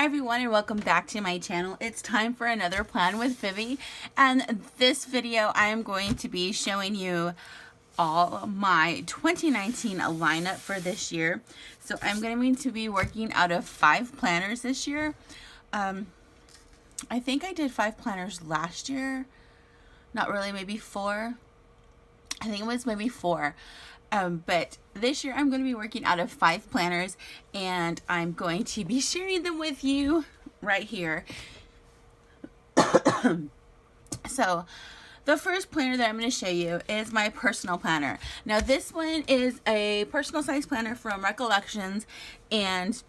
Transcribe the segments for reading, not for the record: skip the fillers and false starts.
everyone, and welcome back to my channel. It's time for another plan with Vivi, and this video I am going to be showing you all my 2019 lineup for this year. So I'm going to be working out of 5 planners this year. I think I did 5 planners last year. Not really, maybe 4. I think it was maybe 4. But this year I'm going to be working out of 5 planners, and I'm going to be sharing them with you right here. So the first planner that I'm going to show you is my personal planner. Now this one is a personal size planner from Recollections, and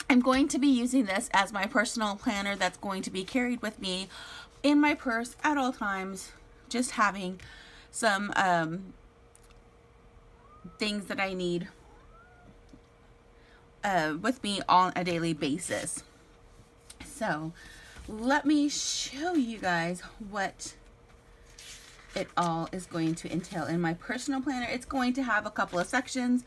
I'm going to be using this as my personal planner that's going to be carried with me in my purse at all times, just having some things that I need with me on a daily basis. So let me show you guys what it all is going to entail in my personal planner. It's going to have a couple of sections.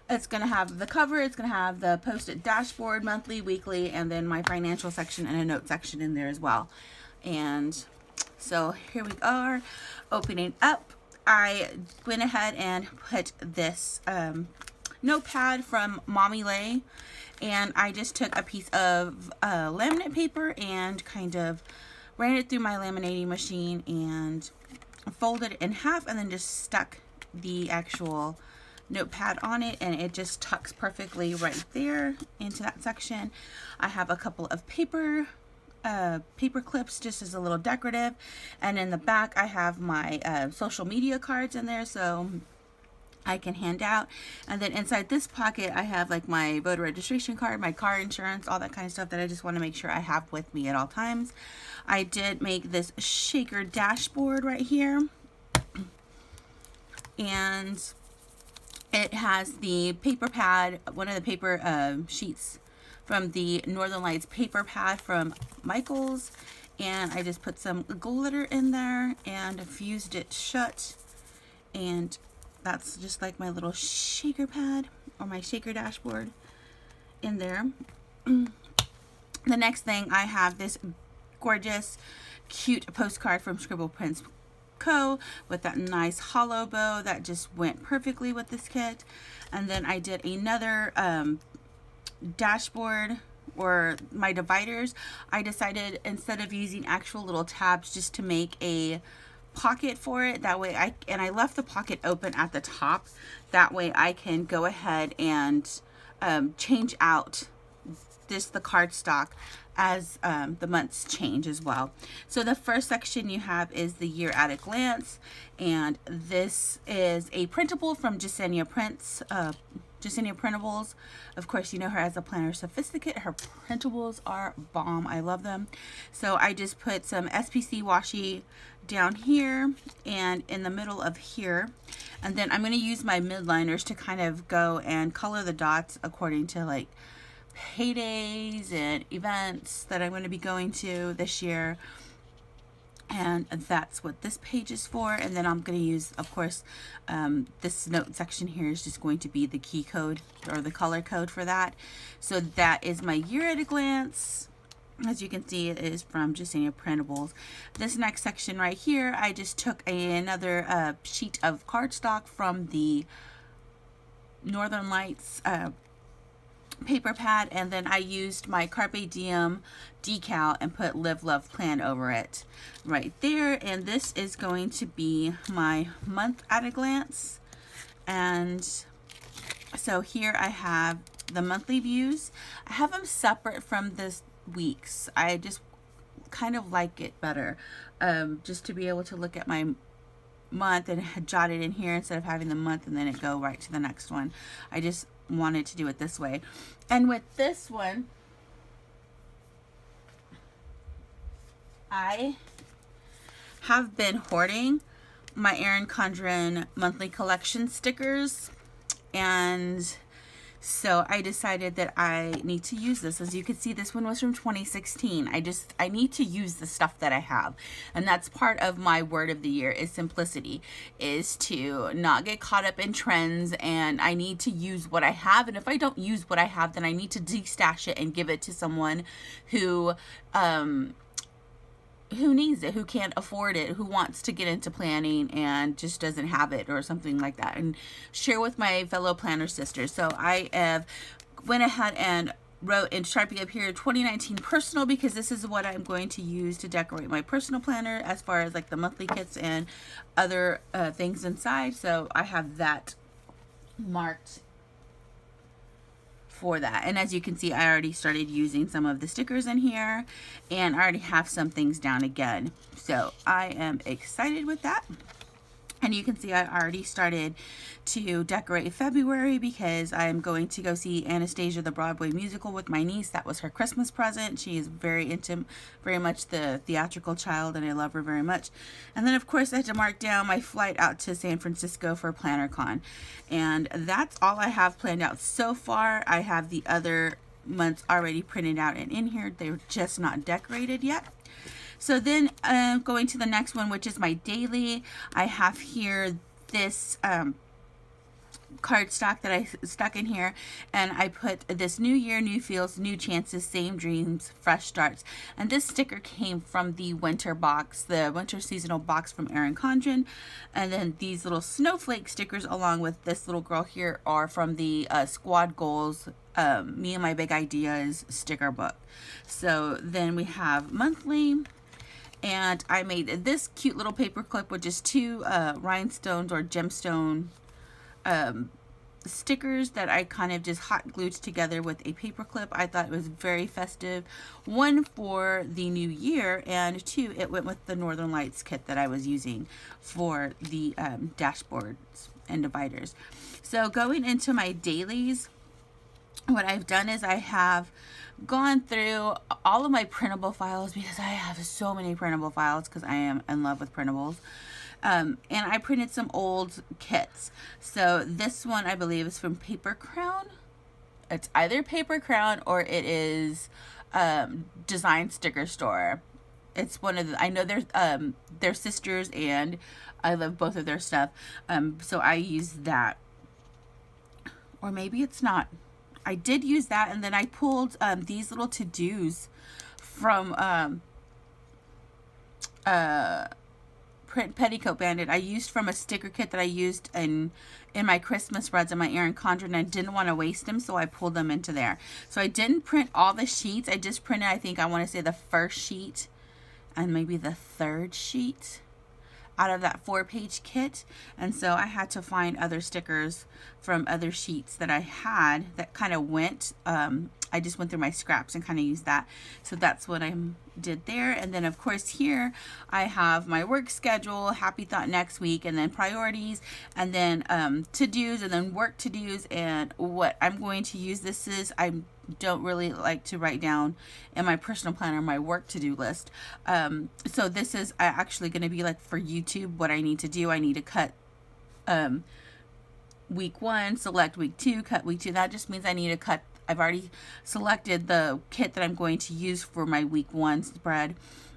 It's going to have the cover, it's going to have the post-it dashboard, monthly, weekly, and then my financial section and a note section in there as well. And so here we are opening up. I went ahead and put this notepad from MAMBI, and I just took a piece of laminate paper and kind of ran it through my laminating machine and folded it in half, and then just stuck the actual notepad on it, and it just tucks perfectly right there into that section. I have a couple of paper clips just as a little decorative, and in the back I have my social media cards in there so I can hand out. And then inside this pocket I have like my voter registration card, my car insurance, all that kind of stuff that I just want to make sure I have with me at all times. I did make this shaker dashboard right here, and it has the paper pad, one of the paper sheets from the Northern Lights paper pad from Michaels, and I just put some glitter in there and fused it shut, and that's just like my little shaker pad or my shaker dashboard in there. The next thing, I have this gorgeous cute postcard from ScribblePrintsCo with that nice hollow bow that just went perfectly with this kit. And then I did another dashboard, or my dividers. I decided instead of using actual little tabs just to make a pocket for it. That way I left the pocket open at the top. That way I can go ahead and change out the cardstock as the months change as well. So the first section you have is the year at a glance, and this is a printable from Jasenia Printables. Of course, you know her as a planner sophisticate. Her printables are bomb. I love them. So I just put some SPC washi down here and in the middle of here, and then I'm going to use my midliners to kind of go and color the dots according to like paydays and events that I'm going to be going to this year. And that's what this page is for. And then I'm going to use, of course, this note section here is just going to be the key code or the color code for that. So that is my year at a glance. As you can see, it is from Jasenia Printables. This next section right here, I just took another sheet of cardstock from the Northern Lights paper pad, and then I used my Carpe Diem decal and put Live Love Plan over it right there. And this is going to be my month at a glance. And so here I have the monthly views. I have them separate from the weeks. I just kind of like it better, just to be able to look at my month and jot it in here instead of having the month and then it go right to the next one. I just wanted to do it this way. And with this one, I have been hoarding my Erin Condren monthly collection stickers, and So I decided that I need to use this. As you can see, this one was from 2016. I need to use the stuff that I have. And that's part of my word of the year is simplicity, is to not get caught up in trends, and I need to use what I have. And if I don't use what I have, then I need to de-stash it and give it to someone who needs it, who can't afford it, who wants to get into planning and just doesn't have it or something like that, and share with my fellow planner sisters. So I have went ahead and wrote in Sharpie up here 2019 personal, because this is what I'm going to use to decorate my personal planner as far as like the monthly kits and other things inside. So I have that marked for that. And as you can see, I already started using some of the stickers in here, and I already have some things down again. So I am excited with that. And you can see I already started to decorate February, because I'm going to go see Anastasia the Broadway musical with my niece. That was her Christmas present. She is very much the theatrical child, and I love her very much. And then of course I had to mark down my flight out to San Francisco for PlannerCon. And that's all I have planned out so far. I have the other months already printed out and in here. They're just not decorated yet. So then going to the next one, which is my daily, I have here this cardstock that I stuck in here, and I put this new year, new feels, new chances, same dreams, fresh starts. And this sticker came from the winter box, the winter seasonal box from Erin Condren. And then these little snowflake stickers along with this little girl here are from the Squad Goals Me and My Big Ideas sticker book. So then we have monthly. And I made this cute little paper clip with just two rhinestones or gemstone stickers that I kind of just hot glued together with a paper clip. I thought it was very festive. One for the new year, and two, it went with the Northern Lights kit that I was using for the dashboards and dividers. So going into my dailies, what I've done is I have gone through all of my printable files, because I have so many printable files because I am in love with printables. And I printed some old kits. So this one I believe is from Paper Crown. It's either Paper Crown or it is Design Sticker Store. It's one of the, I know they're sisters, and I love both of their stuff. So I used that. Or maybe it's not. I did use that, and then I pulled these little to-dos from Print Petticoat Bandit. I used from a sticker kit that I used in my Christmas spreads in my Erin Condren, and I didn't want to waste them, so I pulled them into there. So I didn't print all the sheets. I just printed, I think I want to say the first sheet and maybe the third sheet out of that 4-page kit. And so I had to find other stickers from other sheets that I had that kind of went, I just went through my scraps and kind of used that. So that's what I did there. And then of course here I have my work schedule, happy thought next week, and then priorities, and then to-dos, and then work to-dos. And what I'm going to use this is, I don't really like to write down in my personal planner my work to-do list. So this is actually going to be like for YouTube what I need to do. I need to cut week 1, select week 2, cut week 2. That just means I need to cut, I've already selected the kit that I'm going to use for my week 1 spread,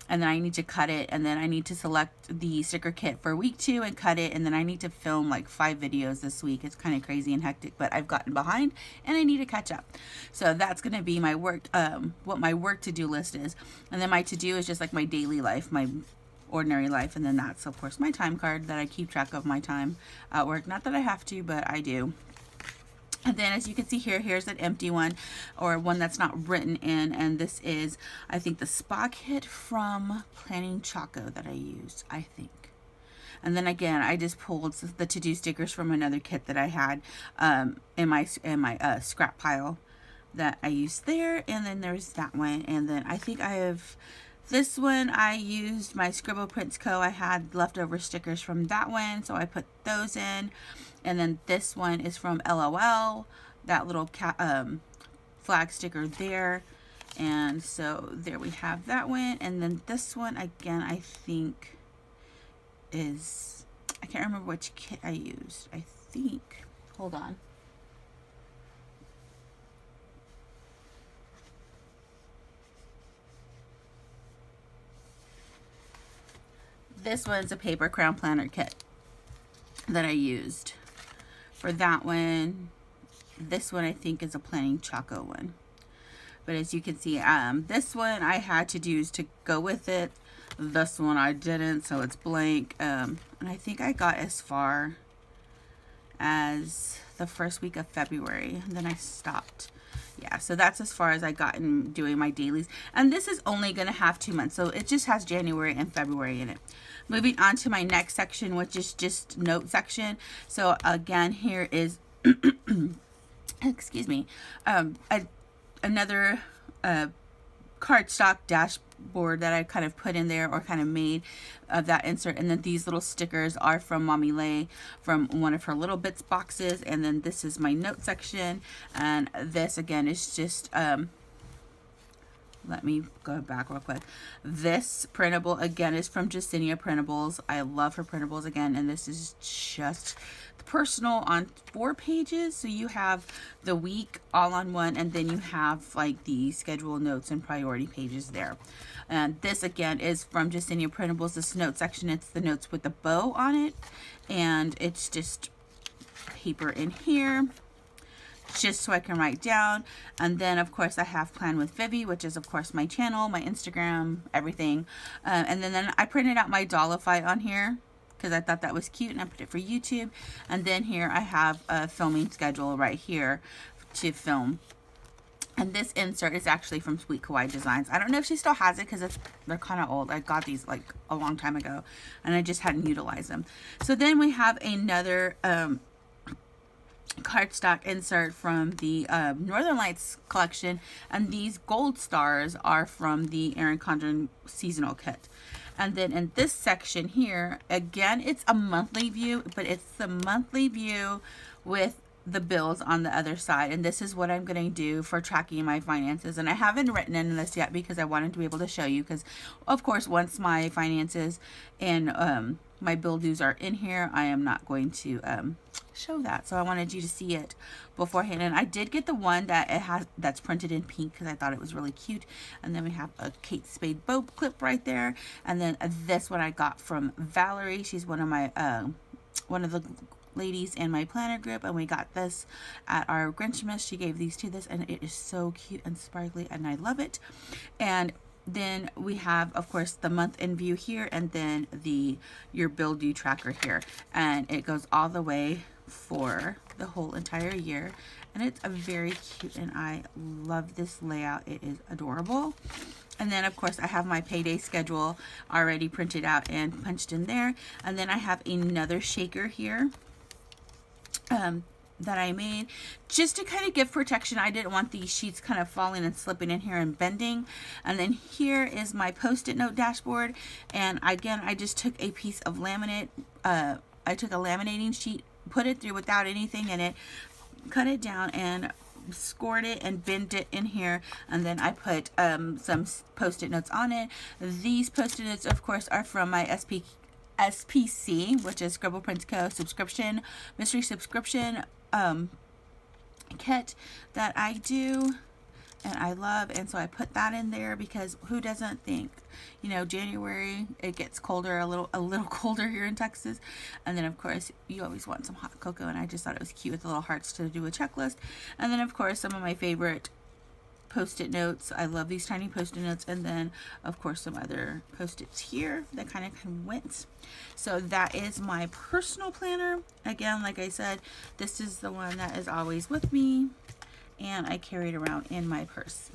and then I need to cut it, and then I need to select the sticker kit for week 2 and cut it, and then I need to film like 5 videos this week. It's kind of crazy and hectic, but I've gotten behind and I need to catch up. So that's going to be my work, what my work to-do list is. And then my to-do is just like my daily life, my ordinary life, and then that's of course my time card that I keep track of my time at work. Not that I have to, but I do. And then as you can see here, here's an empty one, or one that's not written in, and this is, I think, the spa kit from Planning Choco that I used, I think. And then again, I just pulled the to-do stickers from another kit that I had in my scrap pile that I used there. And then there's that one, and then I think I have this one. I used my ScribblePrintsCo. I had leftover stickers from that one, so I put those in. And then this one is from LOL, that little flag sticker there. And so there we have that one. And then this one, again, I think is, I can't remember which kit I used. I think, hold on. this one's a paper crown planner kit that I used. For that one, this one I think is a planning choco one. But as you can see, this one I had to do to go with it. This one I didn't, so it's blank. And I think I got as far as the first week of February, and then I stopped. Yeah, so that's as far as I got in doing my dailies. And this is only going to have 2 months, so it just has January and February in it. Moving on to my next section, which is just note section. So again, here is, excuse me, another cardstock dashboard that I kind of put in there, or kind of made of that insert. And then these little stickers are from Mommy Lay, from one of her Little Bits boxes. And then this is my note section, and this again is just let me go back real quick. This printable again is from Jacinia Printables. I love her printables again, and this is just personal on 4 pages. So you have the week all on one, and then you have like the schedule notes and priority pages there. And this again is from Jacinia Printables. This note section, it's the notes with the bow on it, and it's just paper in here just so I can write down. And then of course I have Plan with Vivi, which is of course my channel, my Instagram, everything. And then I printed out my Dollify on here because I thought that was cute, and I put it for YouTube. And then here I have a filming schedule right here to film. And this insert is actually from SweetKawaiiDesign. I don't know if she still has it because they're kind of old. I got these like a long time ago, and I just hadn't utilized them. So then we have another cardstock insert from the Northern Lights collection, and these gold stars are from the Erin Condren seasonal kit. And then in this section here, again, it's a monthly view, but it's the monthly view with the bills on the other side. And this is what I'm going to do for tracking my finances. And I haven't written in this yet because I wanted to be able to show you, because of course once my finances and my bill dues are in here, I am not going to show that. So I wanted you to see it beforehand. And I did get the one that that's printed in pink because I thought it was really cute. And then we have a Kate Spade bow clip right there. And then this one I got from Valerie. She's one of my one of the ladies in my planner group, and we got this at our Grinchmas. She gave these to this, and it is so cute and sparkly, and I love it. And then we have, of course, the month in view here, and then your bill due tracker here, and it goes all the way for the whole entire year. And it's a very cute, and I love this layout. It is adorable. And then of course I have my payday schedule already printed out and punched in there. And then I have another shaker here that I made just to kind of give protection. I didn't want these sheets kind of falling and slipping in here and bending. And then here is my post-it note dashboard, and again I just took a piece of laminate, I took a laminating sheet, put it through without anything in it, cut it down and scored it and bent it in here, and then I put some post-it notes on it. These post-it notes of course are from my SPC, which is ScribblePrintsCo mystery subscription kit that I do and I love. And so I put that in there because who doesn't think, you know, January it gets colder, a little colder here in Texas, and then of course you always want some hot cocoa, and I just thought it was cute with the little hearts to do a checklist. And then of course some of my favorite post-it notes. I love these tiny post-it notes, and then of course some other post-its here that kind of went. So that is my personal planner. Again, like I said, this is the one that is always with me, and I carry it around in my purse.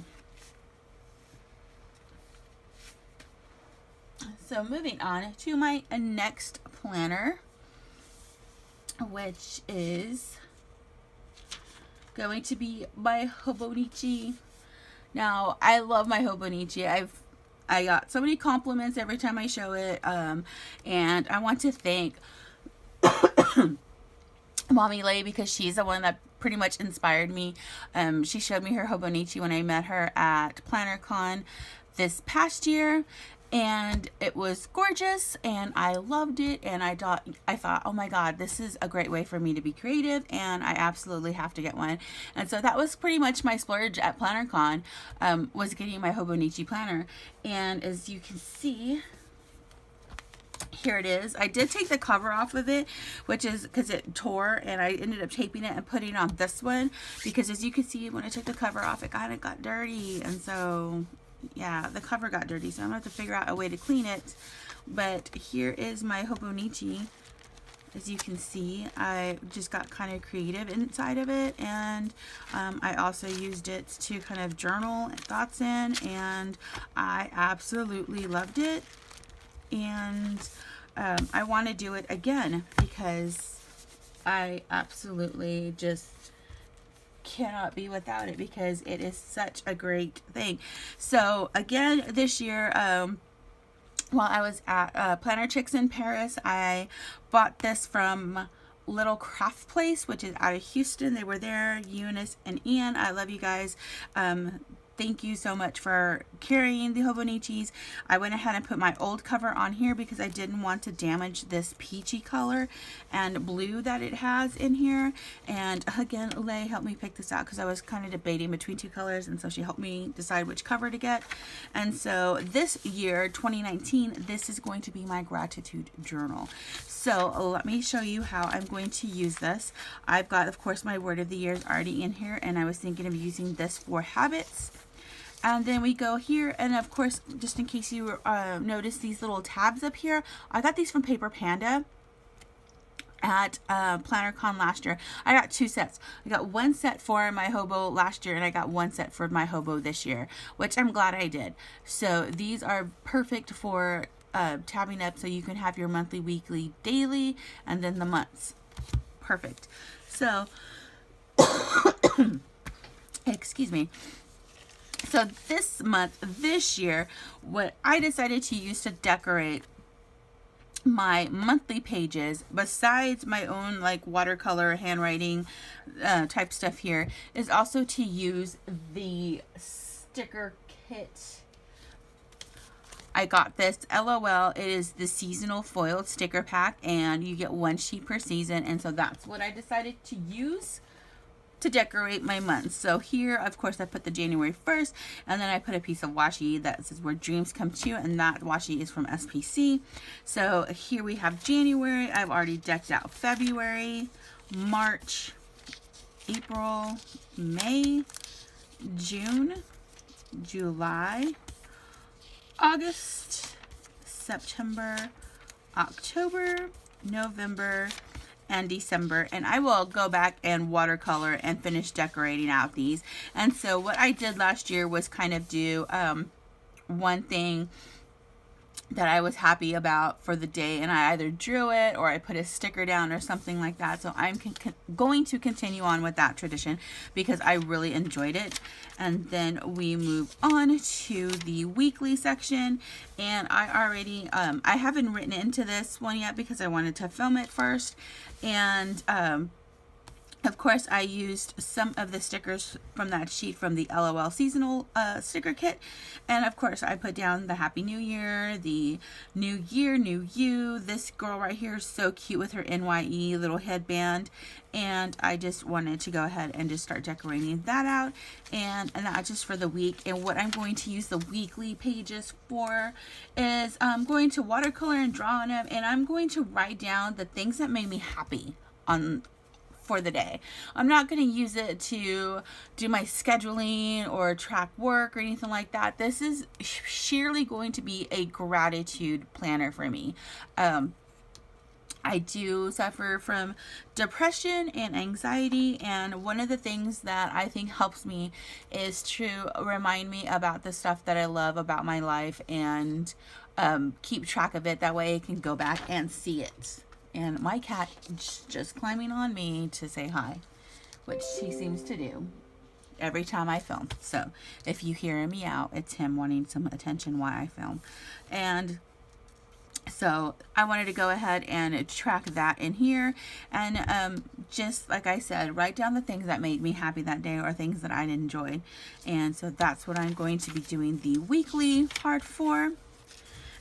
So moving on to my next planner, which is going to be my Hobonichi. Now, I love my Hobonichi. I got so many compliments every time I show it, and I want to thank Mommy Lay because she's the one that pretty much inspired me. She showed me her Hobonichi when I met her at PlannerCon this past year, and it was gorgeous, and I loved it. And I thought, oh my God, this is a great way for me to be creative, and I absolutely have to get one. And so that was pretty much my splurge at PlannerCon, was getting my Hobonichi planner. And as you can see here it is. I did take the cover off of it, which is because it tore, and I ended up taping it and putting it on this one because, as you can see, when I took the cover off, it kind of got dirty, and so yeah, the cover got dirty, so I'm gonna have to figure out a way to clean it. But here is my Hobonichi. As you can see, I just got kind of creative inside of it, and I also used it to kind of journal thoughts in, and I absolutely loved it. And I want to do it again because I absolutely just cannot be without it because it is such a great thing. So again, this year, while I was at Planner Chicks in Paris, I bought this from Little Craft Place, which is out of Houston. They were there, Eunice and Ian. I love you guys. Thank you so much for carrying the Hobonichis. I went ahead and put my old cover on here because I didn't want to damage this peachy color and blue that it has in here. And again, Lay helped me pick this out because I was kind of debating between two colors, and so she helped me decide which cover to get. And so this year, 2019, this is going to be my gratitude journal. So let me show you how I'm going to use this. I've got, of course, my word of the year is already in here, and I was thinking of using this for habits. And then we go here, and of course, just in case you notice these little tabs up here, I got these from Paper Panda at PlannerCon last year. I got two sets. I got one set for my hobo last year, and I got one set for my hobo this year, which I'm glad I did. So these are perfect for tabbing up, so you can have your monthly, weekly, daily, and then the months. Perfect. So, excuse me. So this month, this year, what I decided to use to decorate my monthly pages, besides my own like watercolor handwriting type stuff here, is also to use the sticker kit. I got this, LOL, it is the seasonal foiled sticker pack, and you get one sheet per season, and so that's what I decided to use to decorate my months. So here, of course, I put the January 1st, and then I put a piece of washi that says where dreams come true, and that washi is from SPC. So here we have January. I've already decked out February, March, April, May, June, July, August, September, October, November, and December, and I will go back and watercolor and finish decorating out these. And so what I did last year was kind of do one thing that I was happy about for the day, and I either drew it or I put a sticker down or something like that. So I'm going to continue on with that tradition because I really enjoyed it. And then we move on to the weekly section, and I already I haven't written into this one yet because I wanted to film it first. And of course, I used some of the stickers from that sheet from the LOL seasonal sticker kit. And of course, I put down the Happy New Year, the New Year, New You. This girl right here is so cute with her NYE little headband. And I just wanted to go ahead and just start decorating that out. And not just for the week. And what I'm going to use the weekly pages for is I'm going to watercolor and draw on them. And I'm going to write down the things that made me happy for the day. I'm not going to use it to do my scheduling or track work or anything like that. This is sheerly going to be a gratitude planner for me. I do suffer from depression and anxiety, and one of the things that I think helps me is to remind me about the stuff that I love about my life and keep track of it. That way I can go back and see it. And my cat is just climbing on me to say hi, which he seems to do every time I film. So if you hear him meow, it's him wanting some attention while I film. And so I wanted to go ahead and track that in here. And just like I said, write down the things that made me happy that day or things that I enjoyed. And so that's what I'm going to be doing the weekly part for.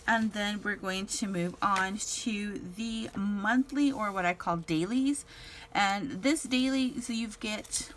And then we're going to move on to the monthly, or what I call dailies. And this daily, so you get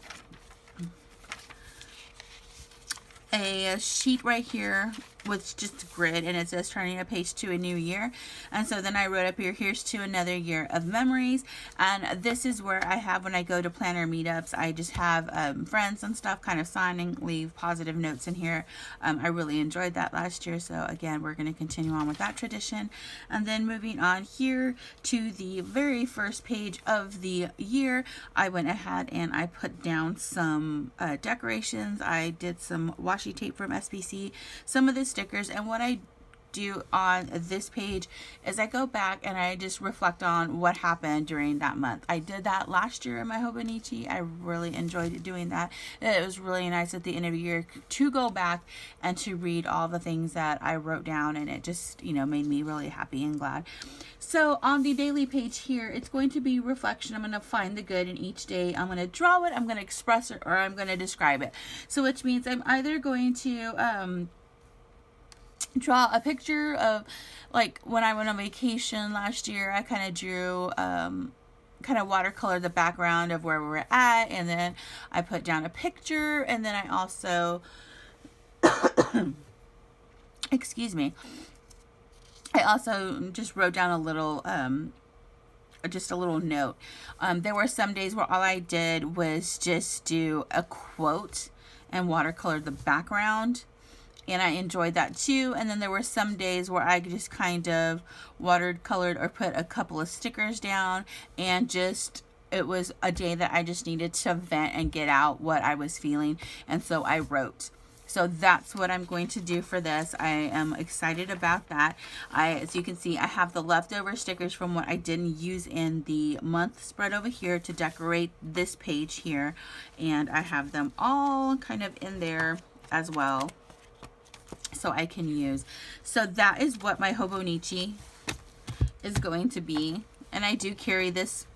a sheet right here with just grid, and it says turning a page to a new year. And so then I wrote up here, here's to another year of memories. And this is where I have, when I go to planner meetups, I just have friends and stuff kind of signing, leave positive notes in here. I really enjoyed that last year, so again, we're going to continue on with that tradition. And then moving on here to the very first page of the year, I went ahead and I put down some decorations. I did some washi tape from SPC, some of the stickers, and what I do on this page is I go back and I just reflect on what happened during that month. I did that last year in my Hobonichi. I really enjoyed doing that. It was really nice at the end of the year to go back and to read all the things that I wrote down, and it just, you know, made me really happy and glad. So on the daily page here, it's going to be reflection. I'm going to find the good in each day. I'm going to draw it, I'm going to express it, or I'm going to describe it. So which means I'm either going to draw a picture of, like, when I went on vacation last year, I kind of drew kind of watercolor the background of where we were at, and then I put down a picture, and then I also excuse me, I also just wrote down a little just a little note. There were some days where all I did was just do a quote and watercolor the background, and I enjoyed that too. And then there were some days where I just kind of watercolored or put a couple of stickers down, and just, it was a day that I just needed to vent and get out what I was feeling, and so I wrote. So that's what I'm going to do for this. I am excited about that. As you can see, I have the leftover stickers from what I didn't use in the month spread over here to decorate this page here, and I have them all kind of in there as well, so I can use. So that is what my Hobonichi is going to be, and I do carry this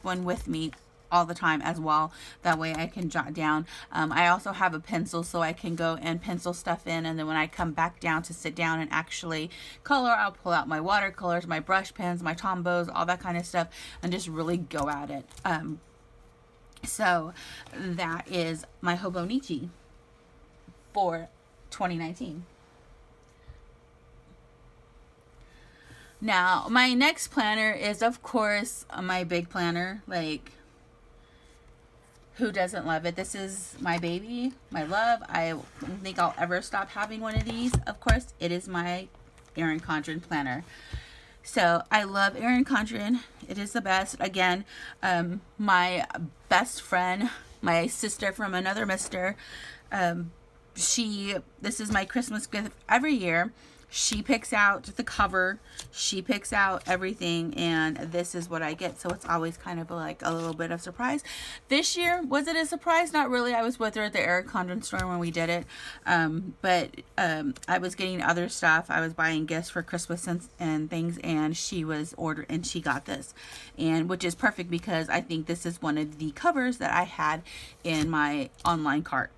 one with me all the time as well. That way I can jot down. I also have a pencil, so I can go and pencil stuff in, and then when I come back down to sit down and actually color, I'll pull out my watercolors, my brush pens, my Tombows, all that kind of stuff, and just really go at it. So that is my Hobonichi for 2019. Now, my next planner is, of course, my big planner. Like, who doesn't love it? This is my baby, my love. I don't think I'll ever stop having one of these. Of course, it is my Erin Condren planner. So I love Erin Condren. It is the best. Again, my best friend, my sister from another mister, this is my Christmas gift every year. She picks out the cover, she picks out everything, and this is what I get. So it's always kind of like a little bit of surprise. This year, was it a surprise? Not really. I was with her at the Erin Condren store when we did it. But I was getting other stuff. I was buying gifts for Christmas and things, and she was ordering, and she got this, and which is perfect because I think this is one of the covers that I had in my online cart.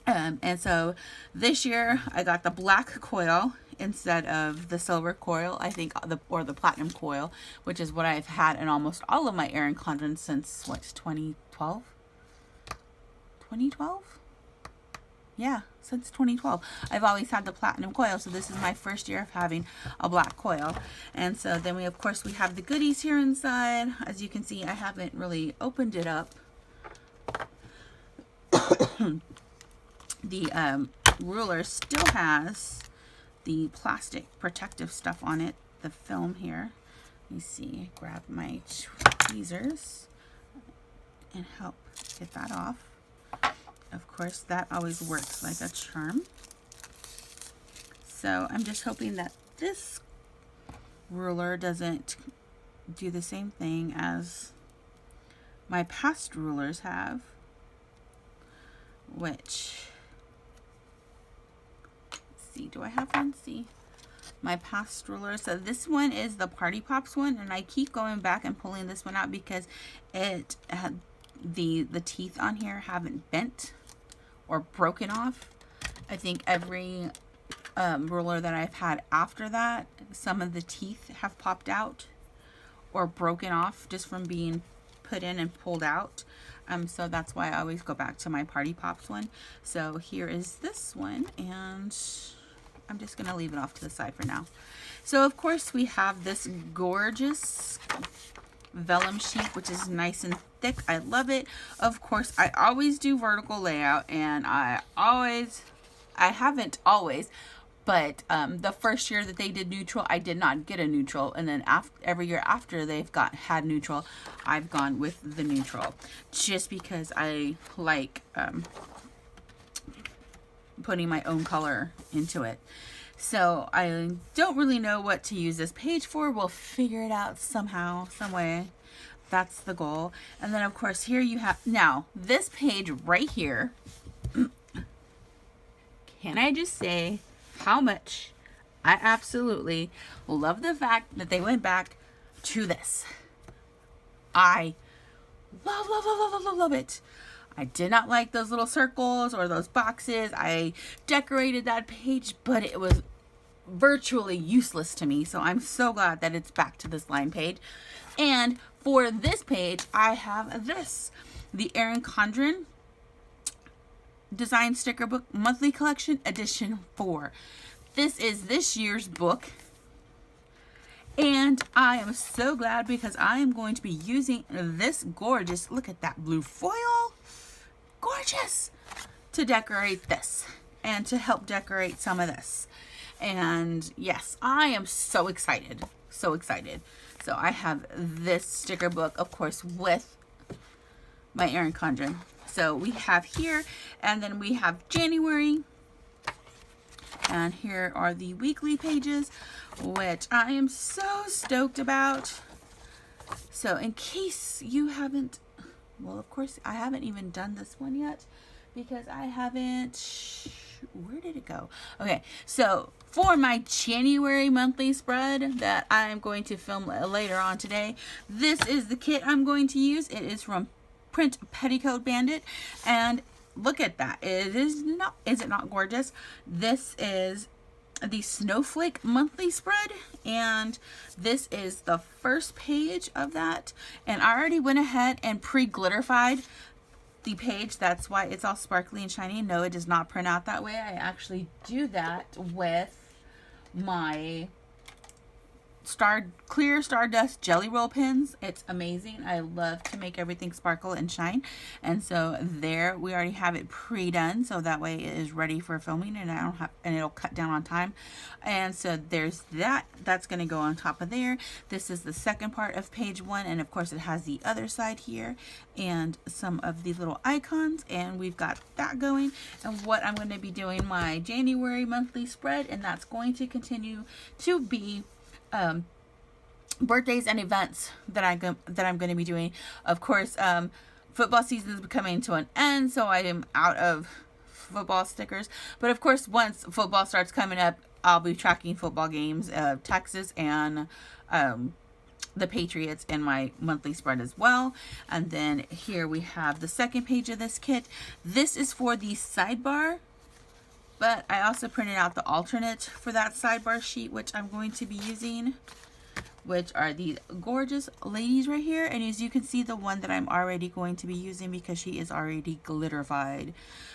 And so this year I got the black coil instead of the silver coil, I think, or the platinum coil, which is what I've had in almost all of my Erin Condren since, what, 2012? 2012? Yeah, since 2012. I've always had the platinum coil, so this is my first year of having a black coil. And so then we, of course, we have the goodies here inside. As you can see, I haven't really opened it up. The ruler still has the plastic protective stuff on it, the film here. Let me see, grab my tweezers and help get that off. Of course, that always works like a charm. So I'm just hoping that this ruler doesn't do the same thing as my past rulers have, which, see, do I have one? See, my past ruler. So this one is the Party Pops one, and I keep going back and pulling this one out because it had the teeth on here haven't bent or broken off. I think every ruler that I've had after that, some of the teeth have popped out or broken off just from being put in and pulled out. So that's why I always go back to my Party Pops one. So here is this one, and I'm just going to leave it off to the side for now. So of course we have this gorgeous vellum sheet, which is nice and thick. I love it. Of course, I always do vertical layout, and I haven't always, but the first year that they did neutral, I did not get a neutral, and then every year after they've had neutral, I've gone with the neutral, just because I like putting my own color into it. So I don't really know what to use this page for. We'll figure it out somehow, some way. That's the goal. And then of course here you have, now this page right here, can I just say how much I absolutely love the fact that they went back to this. I love it. I did not like those little circles or those boxes. I decorated that page, but it was virtually useless to me. So I'm so glad that it's back to this line page. And for this page, I have this, the Erin Condren Design Sticker Book Monthly Collection Edition 4. This is this year's book. And I am so glad because I am going to be using this gorgeous, look at that blue foil, gorgeous, to decorate this and to help decorate some of this. And yes, I am so excited, so excited. So I have this sticker book, of course, with my Erin Condren. So we have here, and then we have January. And here are the weekly pages, which I am so stoked about. So in case you haven't, well, of course, I haven't even done this one yet because I haven't, where did it go? Okay, so for my January monthly spread that I'm going to film later on today, this is the kit I'm going to use. It is from Print Petticoat Bandit, and look at that. Is it not gorgeous? This is the Snowflake monthly spread, and this is the first page of that. And I already went ahead and pre-glitterified the page. That's why it's all sparkly and shiny. No, it does not print out that way. I actually do that with my clear Stardust jelly roll pins. It's amazing. I love to make everything sparkle and shine. And so there we already have it pre-done, so that way it is ready for filming, and it'll cut down on time. And so there's that. That's going to go on top of there. This is the second part of page 1, and of course it has the other side here and some of the little icons, and we've got that going. And what I'm going to be doing my January monthly spread, and that's going to continue to be birthdays and events that I'm going to be doing. Of course, football season is coming to an end, so I am out of football stickers. But of course, once football starts coming up, I'll be tracking football games, Texas and the Patriots, in my monthly spread as well. And then here we have the second page of this kit. This is for the sidebar, but I also printed out the alternate for that sidebar sheet, which I'm going to be using, which are these gorgeous ladies right here. And as you can see, the one that I'm already going to be using because she is already glitterified.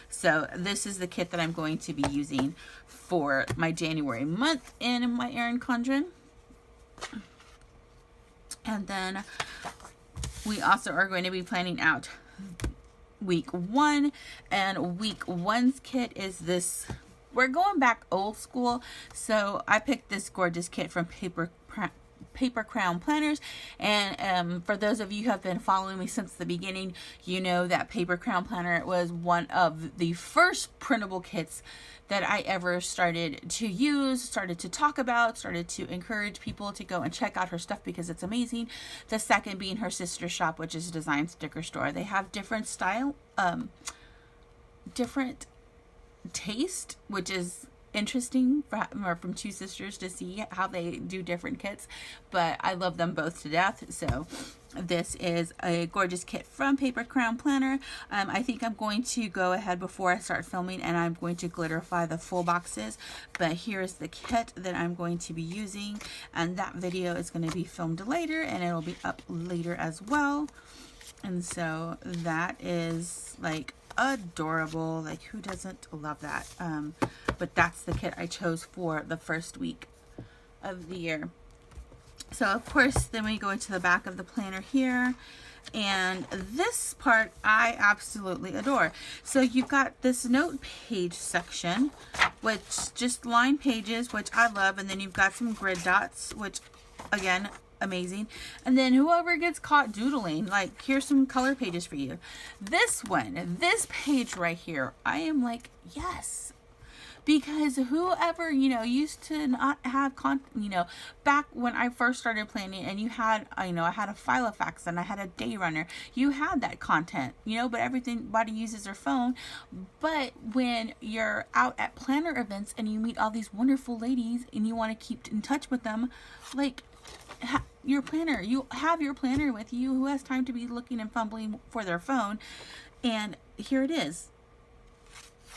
So this is the kit that I'm going to be using for my January month in my Erin Condren. And then we also are going to be planning out week 1, and week 1's kit is this. We're going back old school, so I picked this gorgeous kit from Paper Crown Planners. And for those of you who have been following me since the beginning, you know that Paper Crown Planner was one of the first printable kits that I ever started to use, started to talk about, started to encourage people to go and check out her stuff because it's amazing. The second being her sister shop, which is Design Sticker Store. They have different style, different taste, which is interesting from two sisters to see how they do different kits, but I love them both to death. So this is a gorgeous kit from Paper Crown Planner. I think I'm going to go ahead before I start filming and I'm going to glitterify the full boxes, but here's the kit that I'm going to be using, and that video is going to be filmed later and it'll be up later as well. And so that is like adorable. Like, who doesn't love that? But that's the kit I chose for the first week of the year. So of course, then we go into the back of the planner here, and this part I absolutely adore. So you've got this note page section, which just line pages, which I love, and then you've got some grid dots, which again, amazing. And then whoever gets caught doodling, like, here's some color pages for you. This one, this page right here, I am like, yes. Because whoever, you know, used to not have you know, back when I first started planning, and you had, you know, I had a Filofax and I had a day runner, you had that content, you know, but everybody uses their phone. But when you're out at planner events and you meet all these wonderful ladies and you want to keep in touch with them, like, your planner, you have your planner with you. Who has time to be looking and fumbling for their phone? And here it is.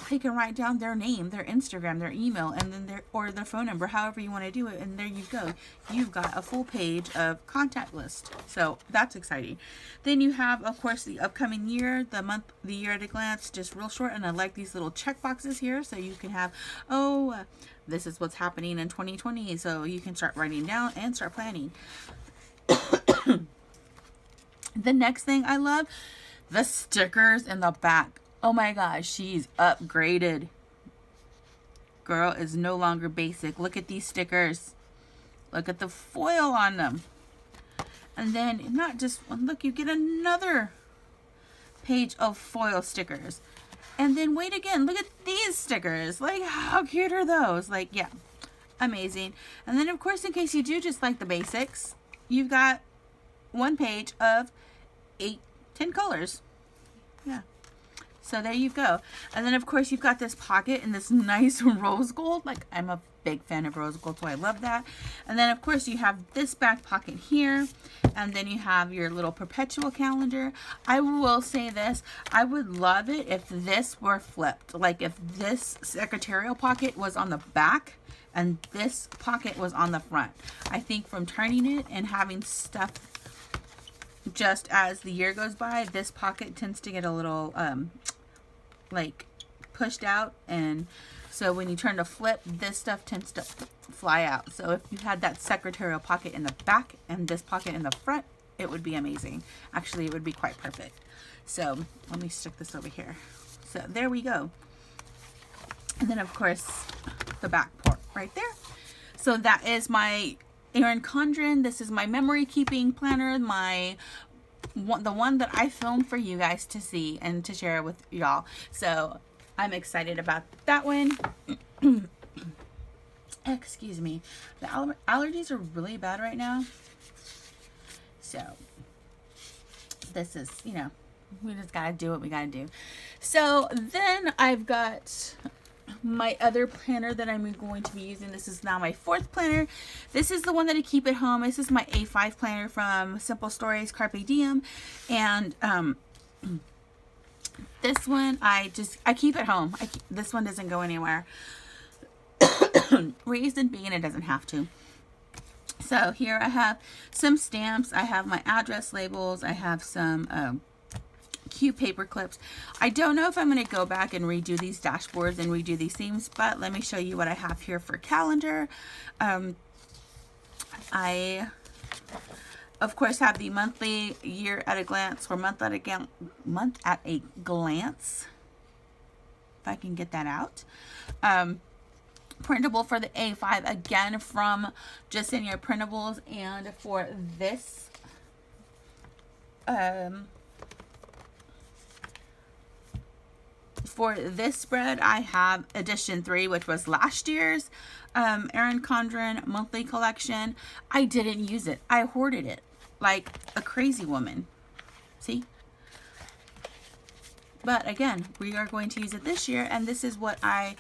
They can write down their name, their Instagram, their email, and then their phone number, however you want to do it, and there you go. You've got a full page of contact list. So that's exciting. Then you have, of course, the upcoming year, the month, the year at a glance, just real short. And I like these little check boxes here, so you can have, this is what's happening in 2020, so you can start writing down and start planning. The next thing I love, the stickers in the back. Oh my gosh, she's upgraded. Girl is no longer basic. Look at these stickers. Look at the foil on them. And then, not just one, look, you get another page of foil stickers. And then wait again, look at these stickers. Like, how cute are those? Like, yeah, amazing. And then, of course, in case you do just like the basics, you've got one page of 10 colors. Yeah. So there you go. And then, of course, you've got this pocket in this nice rose gold. Like, I'm a big fan of rose gold, so I love that. And then, of course, you have this back pocket here. And then you have your little perpetual calendar. I will say this. I would love it if this were flipped. Like, if this secretarial pocket was on the back and this pocket was on the front. I think from turning it and having stuff just as the year goes by, this pocket tends to get a little like pushed out, and so when you turn to flip, this stuff tends to fly out. So if you had that secretarial pocket in the back and this pocket in the front, it would be amazing. Actually, it would be quite perfect. So let me stick this over here. So there we go. And then, of course, the back port right there. So that is my Erin Condren. This is my memory keeping planner, the one that I filmed for you guys to see and to share with y'all. So I'm excited about that one. Excuse me. The allergies are really bad right now. So this is, you know, we just gotta do what we gotta do. So then I've got my other planner that I'm going to be using. This is now my fourth planner. This is the one that I keep at home. This is my A5 planner from Simple Stories Carpe Diem. And this one I keep at home. This one doesn't go anywhere. Reason being, it doesn't have to. So here I have some stamps. I have my address labels. I have some cute paper clips. I don't know if I'm going to go back and redo these dashboards and redo these themes, but let me show you what I have here for calendar. I of course have the monthly year at a glance, or month at a glance, if I can get that out. Printable for the A5, again from Just In Your Printables. And for this spread, I have edition 3, which was last year's Erin Condren monthly collection. I didn't use it. I hoarded it like a crazy woman. See? But again, we are going to use it this year, and this is what I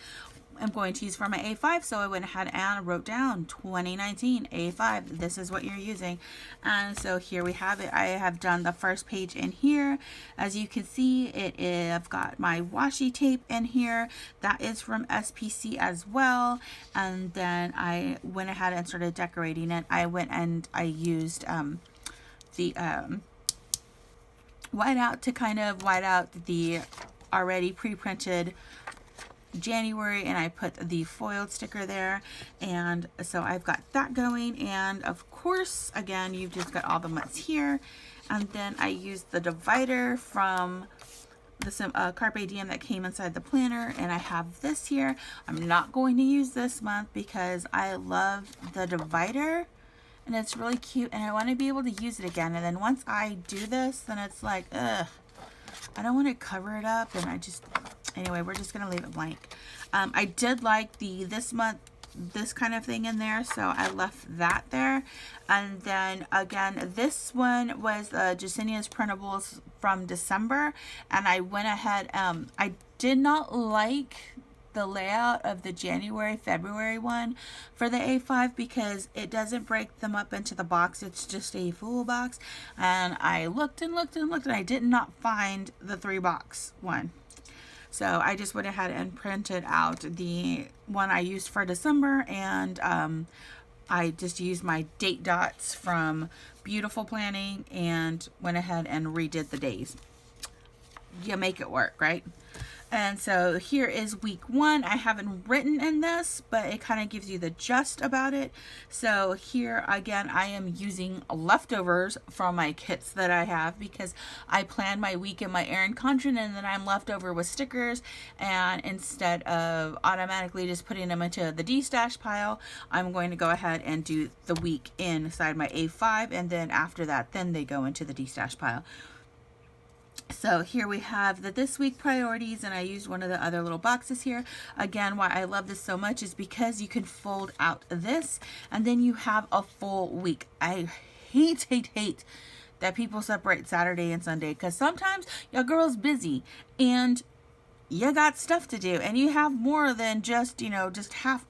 am going to use for my A5. So I went ahead and wrote down 2019 A5. This is what you're using. And so here we have it. I have done the first page in here. As you can see, I've got my washi tape in here. That is from SPC as well. And then I went ahead and started decorating it. I went and I used the whiteout to kind of white out the already pre-printed January, and I put the foiled sticker there, and so I've got that going. And of course, again, you've just got all the months here, and then I used the divider from the Carpe Diem that came inside the planner, and I have this here. I'm not going to use this month because I love the divider and it's really cute, and I want to be able to use it again. And then once I do this, then it's like, ugh, I don't want to cover it up, and I just, anyway, we're just gonna leave it blank. I did like this month, this kind of thing in there, so I left that there. And then again, this one was Jasinia's printables from December, and I went ahead, I did not like the layout of the January February one for the A5 because it doesn't break them up into the box. It's just a full box, and I looked and looked and looked, and I did not find the 3-box one. So I just went ahead and printed out the one I used for December, and I just used my date dots from Beautiful Planning and went ahead and redid the days. You make it work, right? And so here is week 1. I haven't written in this, but it kind of gives you the gist about it. So here again, I am using leftovers from my kits that I have because I plan my week in my Erin Condren, and then I'm left over with stickers. And instead of automatically just putting them into the D-stash pile, I'm going to go ahead and do the week inside my A5, and then after that, then they go into the D-stash pile. So here we have the this week priorities, and I used one of the other little boxes here. Again, why I love this so much is because you can fold out this and then you have a full week. I hate that people separate Saturday and Sunday, because sometimes your girl's busy and you got stuff to do and you have more than just, you know, just half.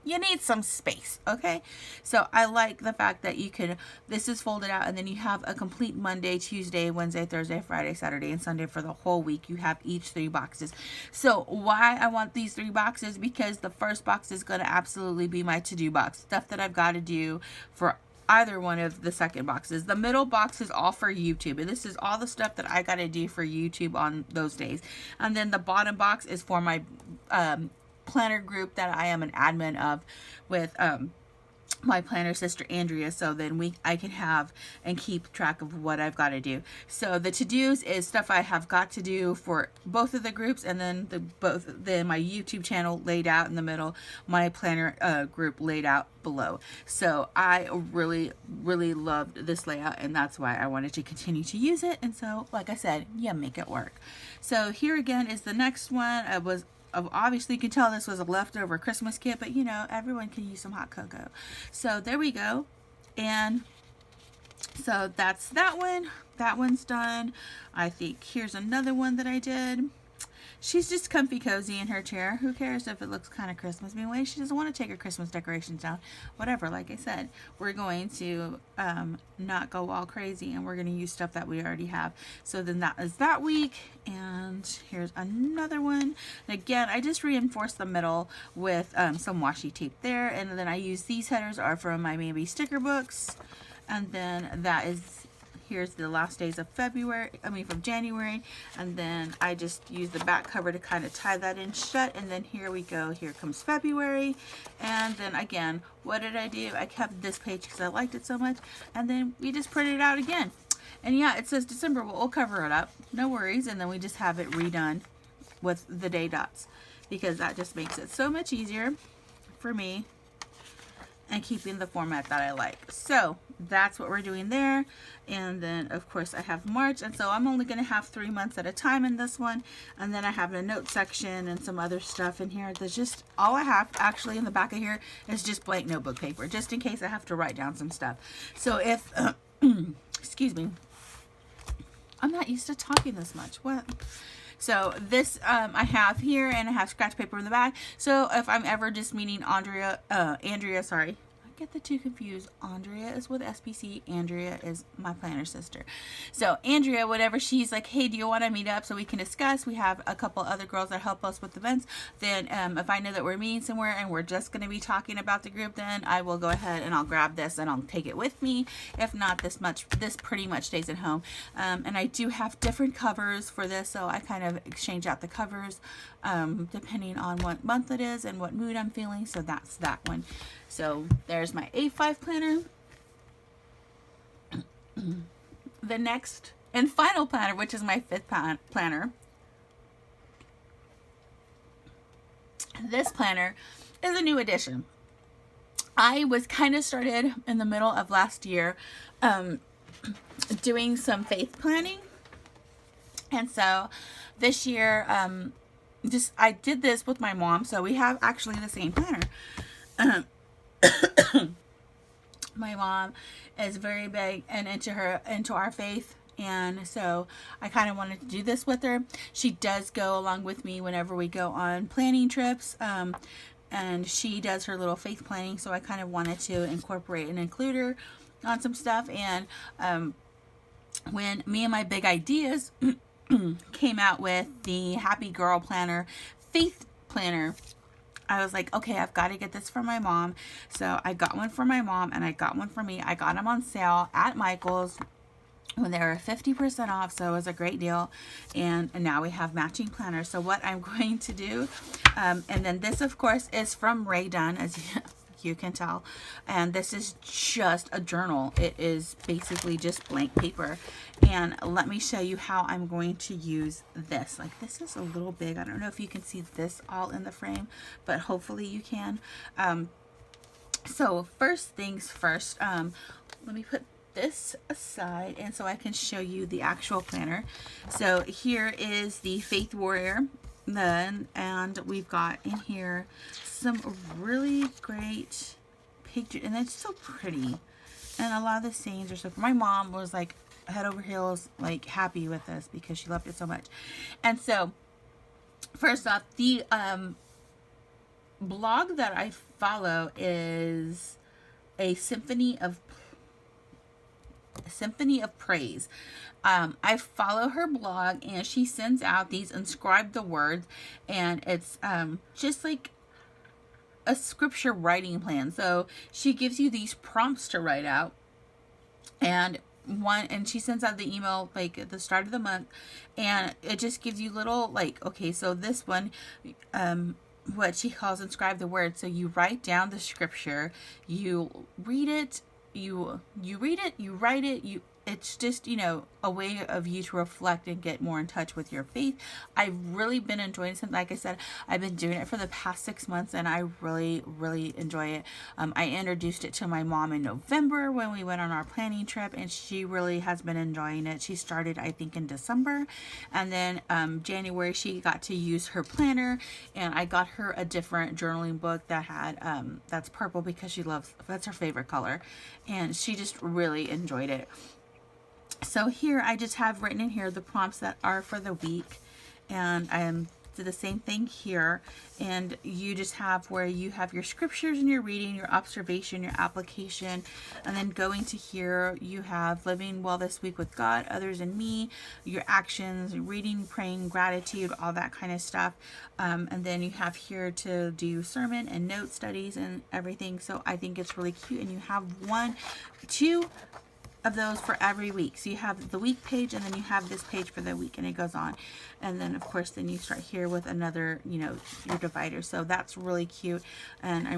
You need some space, okay? So I like the fact that you can, this is folded out, and then you have a complete Monday, Tuesday, Wednesday, Thursday, Friday, Saturday, and Sunday for the whole week. You have each 3 boxes. So why I want these 3 boxes? Because the first box is going to absolutely be my to-do box, stuff that I've got to do for either one of the second boxes. The middle box is all for YouTube, and this is all the stuff that I got to do for YouTube on those days. And then the bottom box is for my planner group that I am an admin of with my planner sister Andrea, so then I can have and keep track of what I've got to do. So the to-dos is stuff I have got to do for both of the groups, and then then my YouTube channel laid out in the middle, my planner group laid out below. So I really loved this layout, and that's why I wanted to continue to use it. And so, like I said, yeah, make it work. So here again is the next one. Obviously you can tell this was a leftover Christmas kit, but you know, everyone can use some hot cocoa. So there we go. And so that's that one. That one's done. I think here's another one that I did. She's just comfy cozy in her chair. Who cares if it looks kind of Christmas? Anyway, she doesn't want to take her Christmas decorations down. Whatever, like I said, we're going to not go all crazy, and we're going to use stuff that we already have. So then that is that week. And here's another one. And again, I just reinforced the middle with some washi tape there. And then I use these headers are from my MAMBI sticker books. And then that is, here's the last days of from January, and then I just use the back cover to kind of tie that in shut, and then here we go, here comes February. And then again, what did I do? I kept this page because I liked it so much, and then we just printed it out again. And yeah, it says December, but we'll cover it up, no worries, and then we just have it redone with the day dots, because that just makes it so much easier for me and keeping the format that I like. So that's what we're doing there. And then of course I have March, and so I'm only going to have 3 months at a time in this one. And then I have a note section and some other stuff in here. There's just, all I have actually in the back of here is just blank notebook paper, just in case I have to write down some stuff. So if excuse me, I'm not used to talking this much. What? So this I have here, and I have scratch paper in the back. So if I'm ever just meeting Andrea, sorry, get the two confused. Andrea is with SPC. Andrea is my planner sister. So Andrea, whatever, she's like, hey, do you want to meet up so we can discuss? We have a couple other girls that help us with events. Then if I know that we're meeting somewhere and we're just going to be talking about the group, then I will go ahead and I'll grab this and I'll take it with me. If not, this pretty much stays at home. And I do have different covers for this, so I kind of exchange out the covers depending on what month it is and what mood I'm feeling. So that's that one. So there's my A5 planner. The next and final planner, which is my 5th planner. This planner is a new addition. I was kind of started in the middle of last year doing some faith planning. And so this year, I did this with my mom. So we have actually the same planner. My mom is very big and into our faith. And so I kind of wanted to do this with her. She does go along with me whenever we go on planning trips. And she does her little faith planning. So I kind of wanted to incorporate and include her on some stuff. And when me and my big ideas came out with the Happy Girl Planner, Faith Planner, I was like, okay, I've got to get this for my mom. So I got one for my mom and I got one for me. I got them on sale at Michael's when they were 50% off, so it was a great deal. And now we have matching planners. So what I'm going to do, and then this of course is from Ray Dunn, as you can tell, and this is just a journal. It is basically just blank paper. And let me show you how I'm going to use this. Like, this is a little big. I don't know if you can see this all in the frame, but hopefully you can. So first things first, let me put this aside and so I can show you the actual planner. So here is the Faith Warrior then, and we've got in here some really great pictures, and it's so pretty, and a lot of the sayings are so. My mom was like head over heels like happy with this because she loved it so much. And so first off, the blog that I follow is a Symphony of Praise. I follow her blog, and she sends out these inscribed the words, and it's just like a scripture writing plan. So she gives you these prompts to write out, and she sends out the email like at the start of the month, and it just gives you little like, okay, so this one, what she calls inscribe the word. So you write down the scripture, you read it, you read it, you write it, it's just, you know, a way of you to reflect and get more in touch with your faith. I've really been enjoying it. Like I said, I've been doing it for the past 6 months, and I really, really enjoy it. I introduced it to my mom in November when we went on our planning trip, and she really has been enjoying it. She started, I think, in December, and then January she got to use her planner, and I got her a different journaling book that had that's purple because that's her favorite color, and she just really enjoyed it. So here I just have written in here the prompts that are for the week, and I do the same thing here, and you just have where you have your scriptures and your reading, your observation, your application, and then going to here you have living well this week with God, others, and me, your actions, reading, praying, gratitude, all that kind of stuff. And then you have here to do sermon and note studies and everything. So I think it's really cute, and you have 2 of those for every week. So you have the week page, and then you have this page for the week, and it goes on. And then of course then you start here with another, you know, your divider. So that's really cute, and I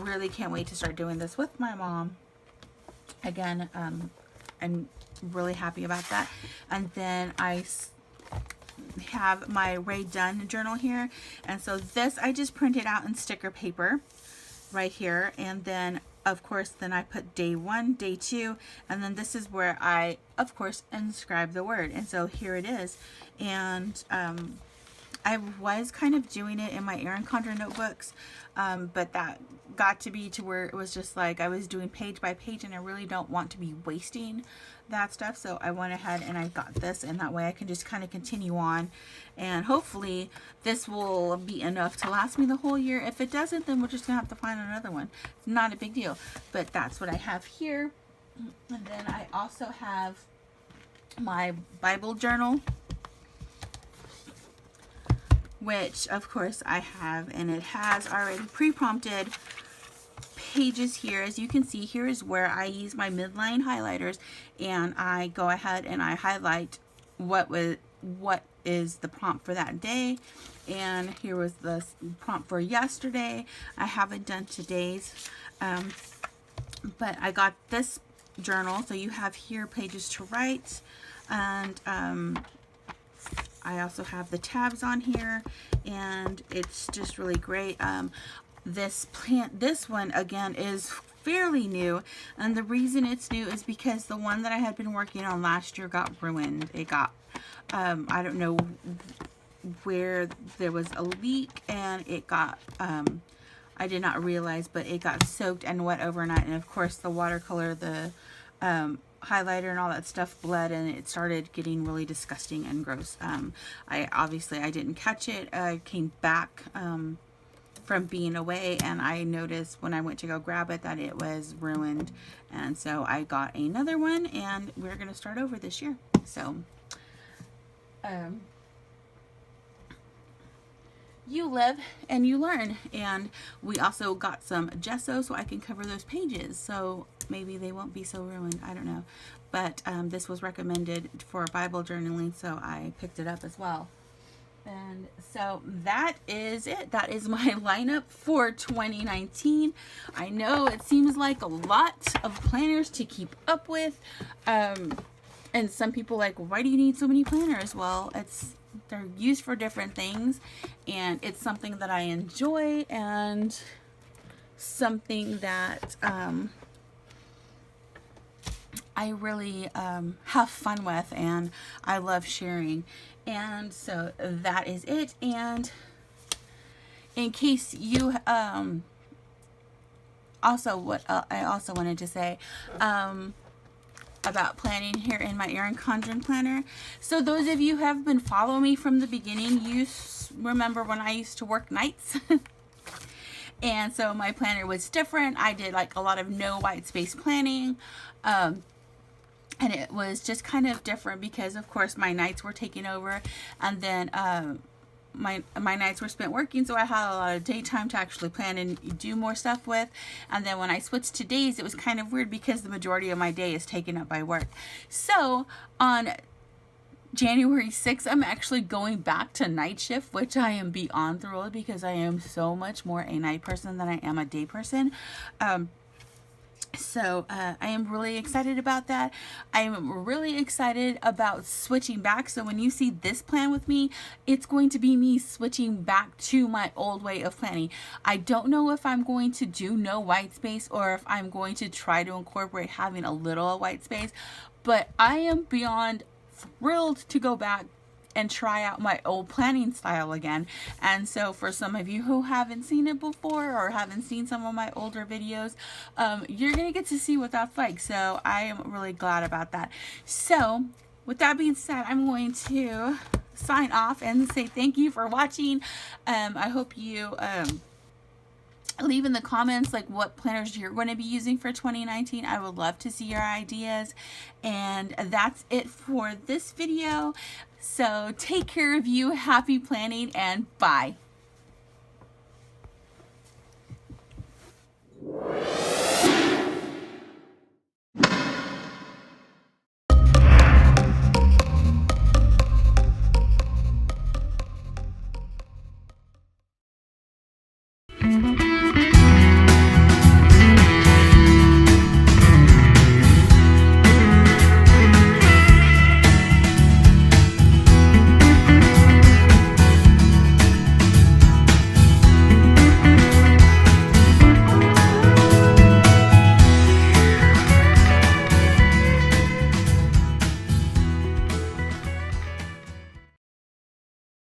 really can't wait to start doing this with my mom again. I'm really happy about that. And then I have my Ray Dunn journal here, and so this I just printed out in sticker paper right here, and then of course then I put day 1, day 2, and then this is where I of course inscribe the word. And so here it is, and I was kind of doing it in my Erin Condren notebooks, but that got to be to where it was just like I was doing page by page, and I really don't want to be wasting that stuff. So I went ahead and I got this, and that way I can just kind of continue on, and hopefully this will be enough to last me the whole year. If it doesn't, then we're just gonna have to find another one. It's not a big deal, but that's what I have here. And then I also have my Bible journal, which of course I have, and it has already pre-prompted pages here. As you can see, here is where I use my midline highlighters, and I go ahead and I highlight what is the prompt for that day. And here was the prompt for yesterday. I haven't done today's, but I got this journal, so you have here pages to write, and I also have the tabs on here, and it's just really great. This one again is fairly new, and the reason it's new is because the one that I had been working on last year got ruined. It got I don't know where there was a leak, and it got I did not realize, but it got soaked and wet overnight, and of course the watercolor, the highlighter and all that stuff bled, and it started getting really disgusting and gross. I didn't catch it. I came back from being away, and I noticed when I went to go grab it that it was ruined, and so I got another one, and we're gonna start over this year. So you live and you learn. And we also got some gesso so I can cover those pages, so maybe they won't be so ruined. I don't know, but this was recommended for Bible journaling, so I picked it up as well. And so that is it. That is my lineup for 2019. I know it seems like a lot of planners to keep up with, and some people like, why do you need so many planners? Well, they're used for different things, and it's something that I enjoy, and something that I really have fun with, and I love sharing. And so that is it. And in case you also, what I also wanted to say about planning here in my Erin Condren planner. So those of you who have been following me from the beginning, you remember when I used to work nights. And so my planner was different. I did like a lot of no white space planning. And it was just kind of different because of course my nights were taking over, and then my nights were spent working, so I had a lot of daytime to actually plan and do more stuff with. And then when I switched to days, it was kind of weird because the majority of my day is taken up by work. So on January 6th, I'm actually going back to night shift, which I am beyond thrilled because I am so much more a night person than I am a day person. So I am really excited about that. I am really excited about switching back. So when you see this plan with me, it's going to be me switching back to my old way of planning. I don't know if I'm going to do no white space or if I'm going to try to incorporate having a little white space, but I am beyond thrilled to go back and try out my old planning style again. And so for some of you who haven't seen it before or haven't seen some of my older videos, you're gonna get to see what that's like. So I am really glad about that. So with that being said, I'm going to sign off and say thank you for watching. I hope you leave in the comments like what planners you're going to be using for 2019. I would love to see your ideas. And that's it for this video. So take care of you, happy planning, and bye.